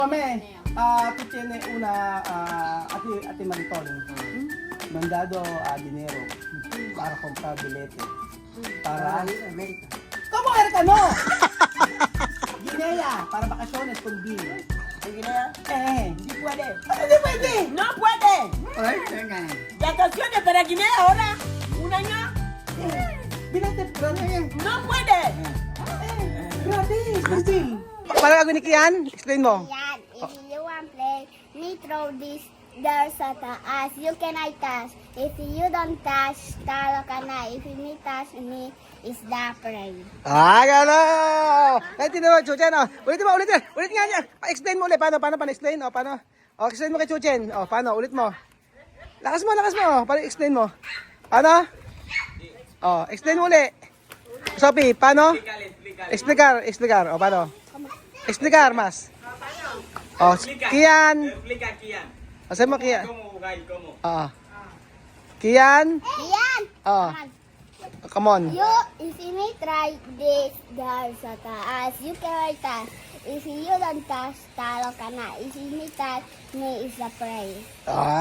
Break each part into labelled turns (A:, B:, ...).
A: Kami, tiene una ate Maritol. Mandado a dinero para comprar bilete. Para Amerika. ¿Cómo Americano? Guinea, para vacaciones con Bill.
B: ¿En Guinea?
A: Hindi pwede. Hindi pwede!
B: ¡No puede!
A: Ay, venga.
B: ¡Vacaciones para Guinea ahora! ¿Un año?
A: Bilete, gratis.
B: ¡No puede!
A: Gratis, Brazil. Para gagawin ni Kian, explain mo.
C: Yan, if you want play, me throw this there sa taas. You can I touch. If you don't touch, talo ka na. If you touch me, is the prey.
A: Gano'n! Natin naman, Chuchen. Ulitin mo, ulitin. Ulit nga niya. Explain mo ulit. Paano explain? Paano? Explain mo kay Chuchen. Paano? Ulit mo. Lakas mo. Paano explain mo? Paano? Explain mo ulit. Sophie, paano? Explicar. Paano? Explicar mas. Kian.
D: Explica, Kian.
A: Sabi mo, Kian.
D: ¿Cómo, Gail? ¿Cómo?
A: Kian.
C: Yan!
A: Come on.
C: You, if you may try this there sa taas, you can I touch. If you don't touch, talo ka na. If you may touch me, is the prey.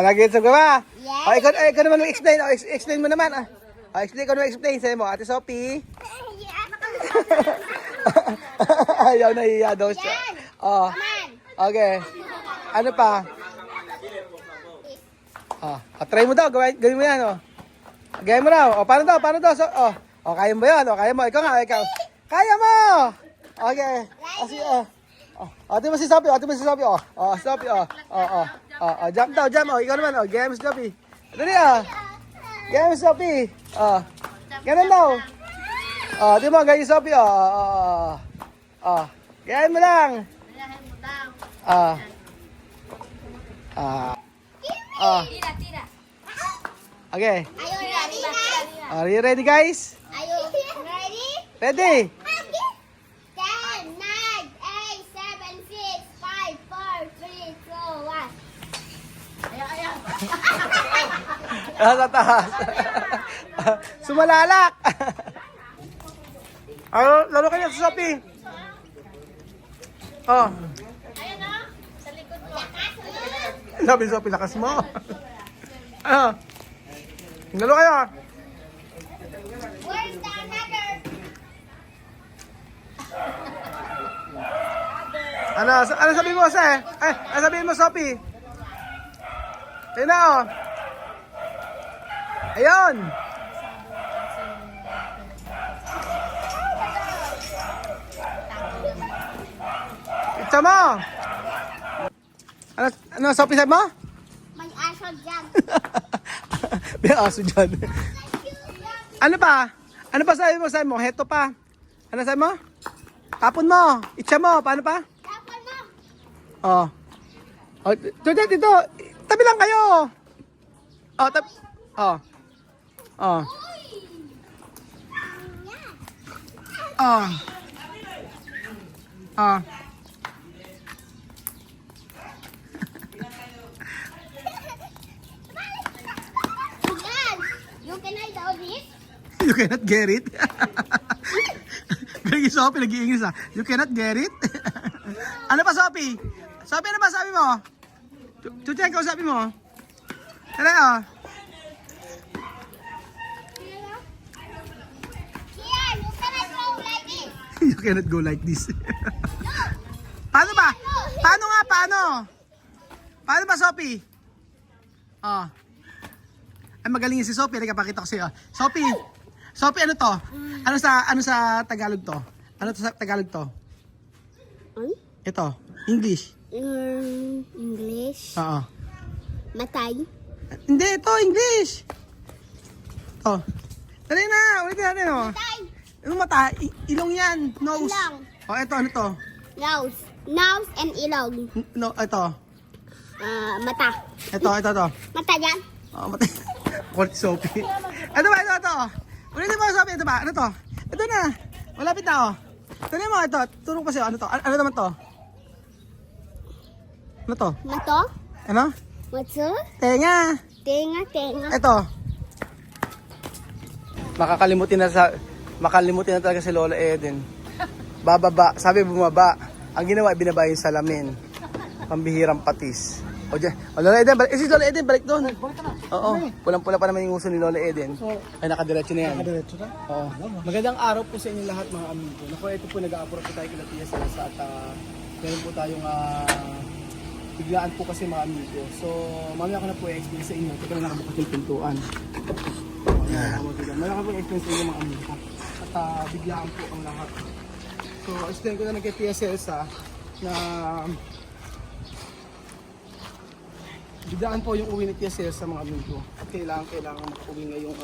A: Nag-gets ko ba?
C: Yes.
A: Ikaw naman mag-explain. Explain mo naman. Explain ko naman explain. Sabi mo, Ate Sophie. Ayaw, nahiya daw siya.
C: Yan! Come on!
A: Okay. Ano pa? Try mo daw. Gawin mo yan. Gawin mo raw. Paano daw? So, kaya mo yan. Kaya mo. Ikaw. Kaya mo! Okay. Ate mo si Sophie. Sophie. Jump daw. Ikaw naman. Games, Sophie. Dali Games, Sophie. Ganun daw. Di mo, ganyan, Sophie. Ganyan mo lang.
C: Tira.
A: Okay.
C: Are you ready, guys?
A: Are you ready, guys?
C: Are you ready?
A: Ready?
C: 10, 9, 8, 7, 6, 5, 4, 3, 2, 1.
A: Sa taas. Sumalalak. Laro kayo sa Sophie. Sabi Sophie, lakas mo. Laro kayo.
C: Where's the another?
A: Ano sabi mo, Sir? Ano sabi mo, Sophie? Ayun na, Ayun. Pizza mo. Ano Sophie sabi mo?
C: May aso dyan.
A: May aso dyan. Ano pa? Ano pa sabi mo? Heto pa. Ano sabi mo? Tapon mo. Itcha mo. Paano pa?
C: Tapon mo.
A: Dito. Tabi lang kayo.
C: Yan. You can I do this?
A: You cannot get it. Galing yung Sophie, nag-iingis You cannot get it. Ano pa, Sophie? Sophie, ano ba sabi mo? Chuchen, ikaw sabi mo? Tara,
C: Yan. You can I go like this?
A: You cannot go like this. Paano ba? Paano ba, Sophie? Ay, magaling yun si Sophie. Nagpapakita ko sa'yo. Sophie, ano to? Ano sa Tagalog to? Ano sa Tagalog to? Ito, English.
C: English. Matay.
A: Hindi, ito, English. Ito. Dali na, ulitin natin,
C: Matay.
A: Anong mata? Ilong yan. Nose.
C: Ilong.
A: Ito, ano to?
C: Nose. Nose and ilong.
A: No, ito.
C: Mata.
A: Ito.
C: Mata yan.
A: Mata. What, Sophie? Ito ba? Ulitin mo, Sophie. Ito ba? Ano to? Ito na. Malapit na, Tuloy mo, ito. Turo ko sa'yo. Ano to? Ano naman to? Ano to?
C: Mato.
A: Ano?
C: Mato.
A: Tenga.
C: Tenga.
A: Ito. Makalimutin na talaga si Lola Eden. Bababa. Sabi bumaba. Ang ginawa, binaba yung salamin. Pambihirang patis. O dyan. O Lola Eden, balik. Si Lola Eden, balik doon. Oo. Pulang-pula pa naman yung uso ni Lola Eden. Ay, nakadiretso na yan.
D: Nakadiretso na?
A: Oo. Magandang araw po sa inyo lahat mga amigo. Naku, ito po nag-aapura po tayo kila Tia Celsa at meron po tayong biglaan po kasi mga amigo. So, mamaya ko na po i-explain sa inyo. Ito na nakabukas yung pintuan. Mamaya ko po i-explain sa inyo mga amigo. At biglaan po ang lahat. So, explain ko na kay Tia Celsa na biglaan po yung uwi ni Tia Celsa mga amigo. At kailangan makauwi ngayong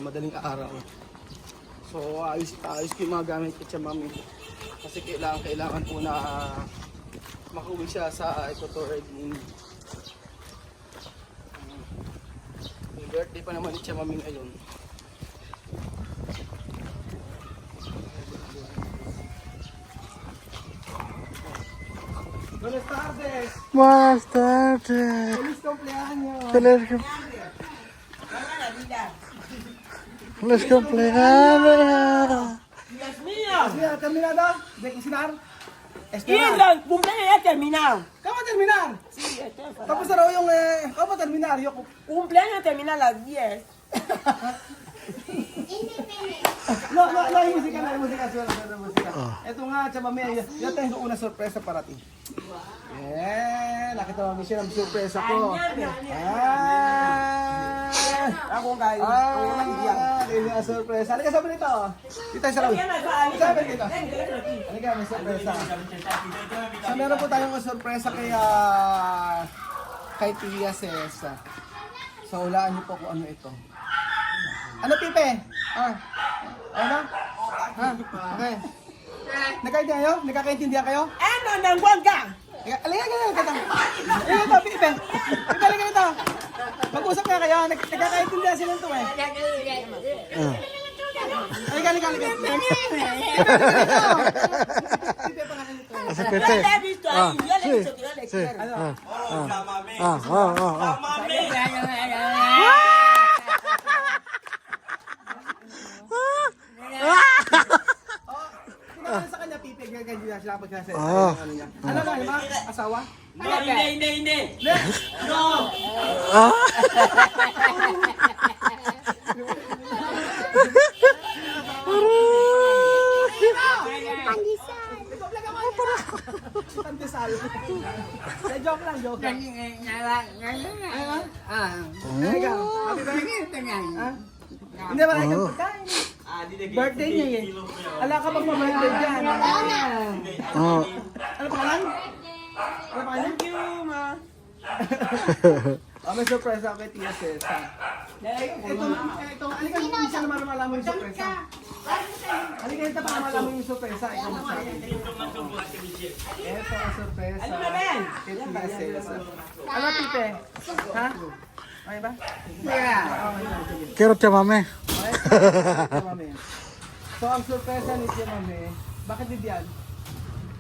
A: madaling araw. So, ayos ko yung mga gamit ko siya mami. Kasi kailangan po na makauwi siya sa Equator Guinea. May birthday pa naman siya mami ngayon. Buenas tardes!
D: Buenas tardes.
A: Feliz cumpleaños!
D: Feliz cumpleaños.
B: Dios mío.
A: ¿Ya terminado de cocinar?
B: Y
A: Esperar.
B: el cumpleaños ya ha terminado.
A: ¿Cómo terminar?
B: Sí, estoy enfadado.
A: Tapos na raw yung, ¿cómo terminar? Yung,
B: Cumpleaños termina a las 10.
A: no, hay música, suena música. Ito nga, chamame, yo tengo una sorpresa para ti. Nakita mo, Michelle, ang sorpresa ko.
B: Ako guys.
A: Ini ang sorpresa. Halika, sabi nito. Dito sa raw. Sabi nito. Halika, may sorpresa. So, meron po tayong sorpresa kay Tia Celsa. So, hulaan niyo po kung ano ito. Ano, Pipe? Ano? Okay. Nagkakaintindihan kayo?
B: Ano nang wangga?
A: Halika, Halika, Pipe. Pipe, halika dito. Mag-usap nga kayo. Nagkakaintindihan sila ito eh. Halika. Pipe, pangalan ito.
D: Ese
B: Yo
D: Pepe.
B: le he visto ahí, yo le he visto que no le quiero.
A: Kinakalala sa kanya, Pipe. Ganyan sila pagkasa.
D: Ah.
A: Ano niya? Ano ba? Asawa?
B: No, hindi. No.
A: Pandesal. Joke lang. Halika. Happy birthday. Hindi ba kayo pagkain? Birthday niya eh. Ala ka bang birthday dyan? Ano pangalan?
B: Thank you, ma.
A: May surprise ako kay Tia Celsa. Ito, halika hindi siya naman malaman yung surpresa. Halika dito para malaman yung surpresa. Ikaw magsabi. Ito ang surpresa kay Tia Celsa. Ano, Pipe? Ha? Okay ba?
D: Quiero chamame.
A: So, ang surpresa ni Tia Mame, bakit di diyan?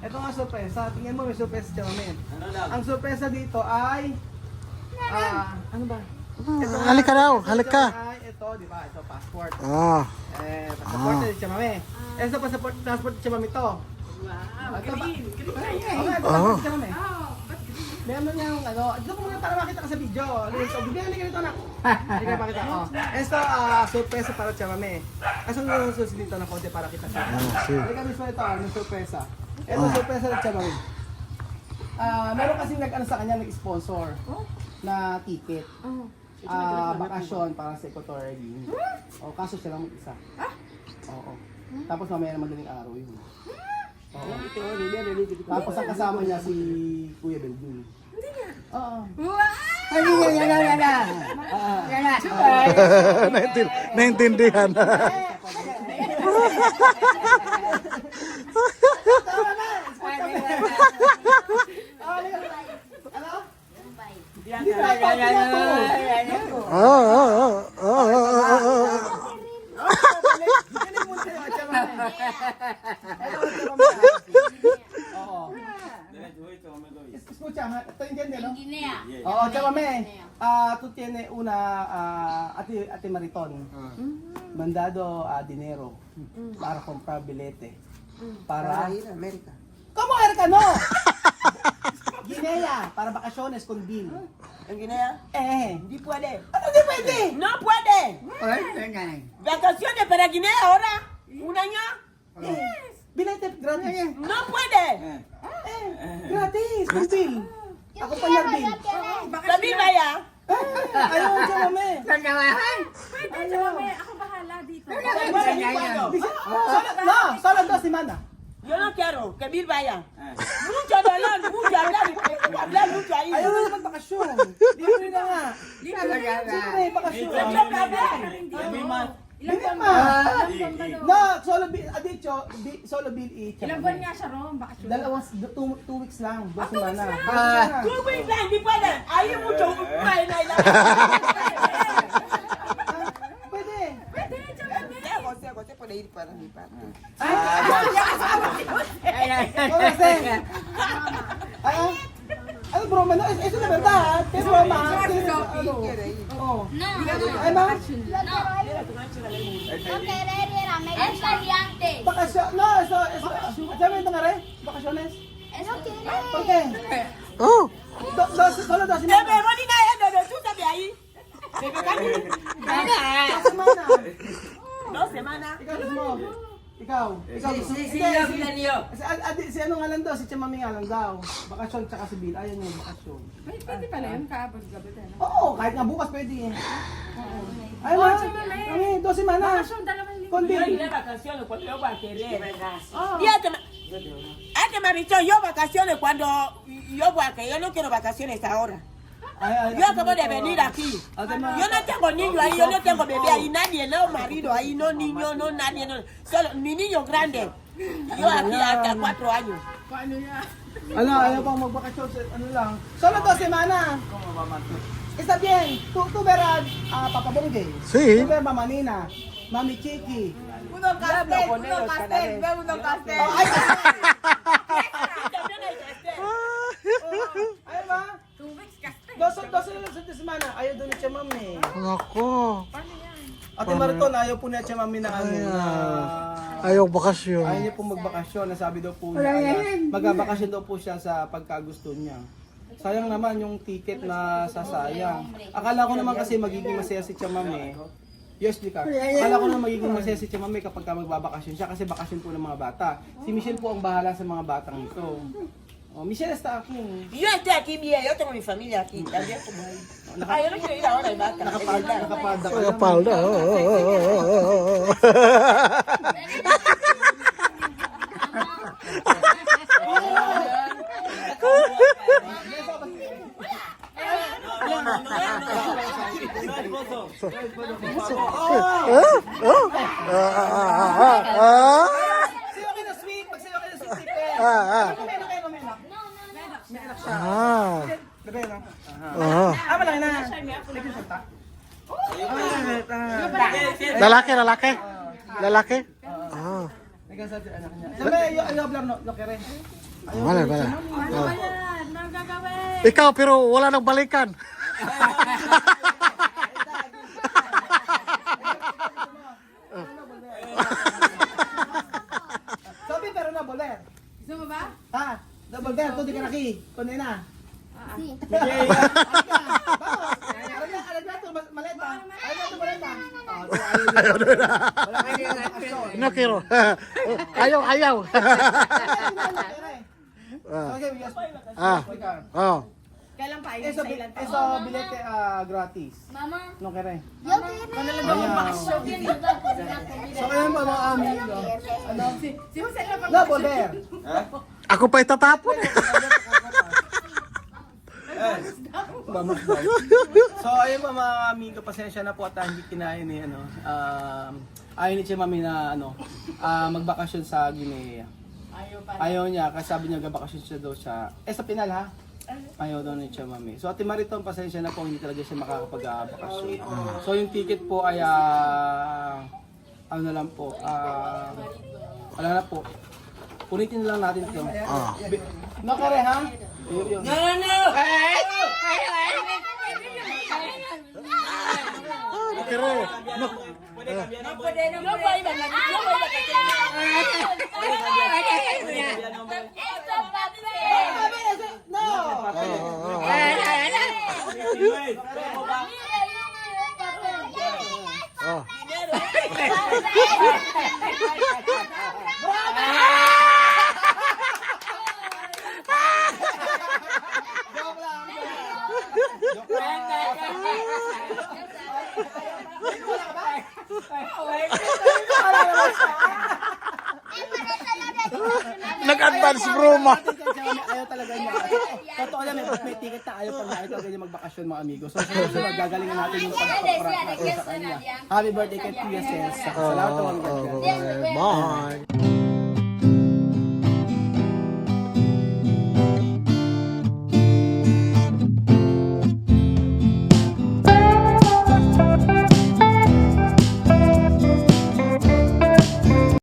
A: Ito nga surpresa. Tingnan mo, may surpresa si Tia Mame. Ang surpresa dito ay... ano ba?
D: Halika daw, halika.
A: Ito, di ba? Ito, passport.
D: Ah.
A: Passport ni Tia Mame. Ito, passport ni Tia Mame to. Wow, green. Ito, passport ni Tia Mame. Meron niya yung dito ko muna para makita ka sa video. Bibigyan ka nito anak. Hindi ka pakita ko. Ito, surpresa para Tia Mame. Asan mo yung susunod dito na konti para kita siya. Halika mismo ito, yung surpresa. Ito, surpresa ng Tia Mame. Meron kasing sa kanya, nag-sponsor na ticket. Bakasyon para sa Equatorial Guinea. O, kaso siya lang mag-isa. Oo. Tapos mamaya na madaling araw yun. Oo. Tapos ang kasama niya si Kuya Belvin. Hindi niya? Oo.
D: Naintindihan.
A: Escucha, ¿tú entiendes, no? Oo, Tia Mame. Tú tienes una ate Mariton. Mandado dinero para comprar bilete. Para ir a América. ¿Cómo América? No. para bakasyones con Bill.
B: Ang Guinea? Hindi pwede.
A: Ano di pwede?
B: No puede. Vacaciones para Guinea ahora. Un año.
A: Bilete gratis.
B: No puede.
A: Gratis, con Bill. Ako pa yan, Bill.
B: Sabi vaya.
A: Ayaw ko siya, mami.
E: Ako bahala dito.
A: Solo 2 semanas.
B: Yo no quiero que Bill vaya. Mucho dolor, mucho hablar mucho ahí.
A: Ayaw na naman bakasyon. Libre na nga. Libre, bakasyon.
E: Ilang
A: Hindi
E: buwan
A: ma.
E: ba?
A: No, solo Bill, adicho, Solo Bill each.
E: Ilang buwan nga siya ron? Bakasyon.
A: 2 weeks lang, 2 semanas.
B: Tú, Bill, hindi pwede. Ahí mucho.
A: Pwede.
B: José puede ir para mi parte.
A: Ano broma? No, eso na verdad. Pero broma. Oh.
C: No,
A: Ay, ma.
C: no querer ir a México.
A: Bakasyon. No, eso. ¿Sabe ito nga rin? Bakasyones?
C: No quiere.
A: ¿Por qué?
D: Oh.
A: Solo 2
B: Te
A: semanas.
B: me voy a ir, no, tú sabes ahí. Se me cae.
A: 2 semanas.
B: 2 semanas.
A: Ikaw, gusto mo? Ikaw. Si ano nga lang daw, si Chamami nga lang daw. Bakasyon tsaka si Bill. Ayaw niya bakasyon.
E: Pwede pala yun, kaabot-gabot.
A: Oo, kahit nga bukas pwede eh. Ay, ma. Kami, 2 semanas.
E: Bakasyon, 2 linggo.
A: Con
B: Yo
A: Bill.
B: iré de vacaciones cuando yo voy a querer. Este me ha dicho yo vacaciones cuando yo voy a querer. Yo no quiero vacaciones ahora. Yo acabo de venir aquí. Yo no tengo niño ahí, yo no tengo bebé ahí, nadie, no marido ahí, no niño, no nadie, no. Solo mi niño grande. Yo aquí hasta 4 años.
A: Ano, ayaw pang magbakasyon sa ano lang. Solo 2 semanas. Está bien. Tú verás a Papa Bongue.
D: Sí.
A: Tú verás Mama Nina, Mami Chiqui.
B: Uno castel, uno castel.
A: Ay,
B: También hay castel.
A: ay, ma.
E: 2 weeks kasi.
A: 2 semana. Ayaw doon ni Chamami.
D: Nako.
A: Ate Mariton, ayaw po niya Chamami na ano.
D: Ayaw bakasyon.
A: Ayaw niya po magbakasyon. Nasabi daw po niya. Magbabakasyon daw po siya sa pagkagusto niya. Sayang naman yung ticket na sasayang. Akala ko naman kasi magiging masaya si Chamami. Yes, Lika. Akala ko naman magiging masaya si Chamami kapag ka magbabakasyon siya kasi bakasyon po ng mga bata. Si Michelle po ang bahala sa mga batang ito. Oh, Michelle está aquí.
B: Yo estoy aquí bien, yo tengo mi familia aquí, también como ahí. Ah, yo no quiero ir ahora, vaca.
A: Nakapalda ka
D: Palda.
A: Sayo kayo na sweet, magsayo kayo na sweet. Mamena kayo, mamena.
D: Ah.
A: Bebe na.
D: Oh.
A: Malaki na.
D: Lalaki. Lalaki. Ah.
A: Nagkasabi anak niya. Sabi, ayaw hablar no kere.
D: Wala.
E: Ano ba yan? Ano gagawin?
D: Ikaw pero wala nang balikan.
A: Sabi pero na boler.
E: Gusto mo ba?
A: Ha? Double bear, to di ka naki. Kunin na.
C: Sí.
A: Maleta. Ayaw to maleta.
D: No quiero. Ayaw.
A: Okay, yes.
D: Ah. Oh.
E: Kailan pa?
A: Eso bilete gratis.
C: Mamá,
A: No kere.
C: yo quiero.
A: So ayan po mga amigo. Ano?
E: Si Jose na pa.
A: Double bear.
D: Ako pa itatapon.
A: So ayun po mga amigo, pasensya na po at hindi kinaya ni ano. Ayaw ni Mami na ano, magbakasyon sa Guinea. Ayaw niya kasi sabi niya magbakasyon siya daw sa sa Pinal ha. Ayaw daw ni Mami. So Ate Mariton, pasensya na po, hindi talaga siya makakapag-bakasyon. So yung ticket po ay ano na lang po, wala na po. Punitin na lang natin ito. Nakare ha? Yun.
B: No, no.
D: Pero no.
B: No puede ir a
C: Esto es para
A: No!
B: Luis, ¿cómo va?
D: Oh. Nag-advance broma.
A: Ayaw talaga niya. Totoo yan, may ticket na ayaw pag ayaw talaga niya magbakasyon mga amigo. So, susunod, gagalingan natin yung pagpaprank natin sa kanya. Happy birthday kay Tia Ses. Salamat naman.
D: Bye.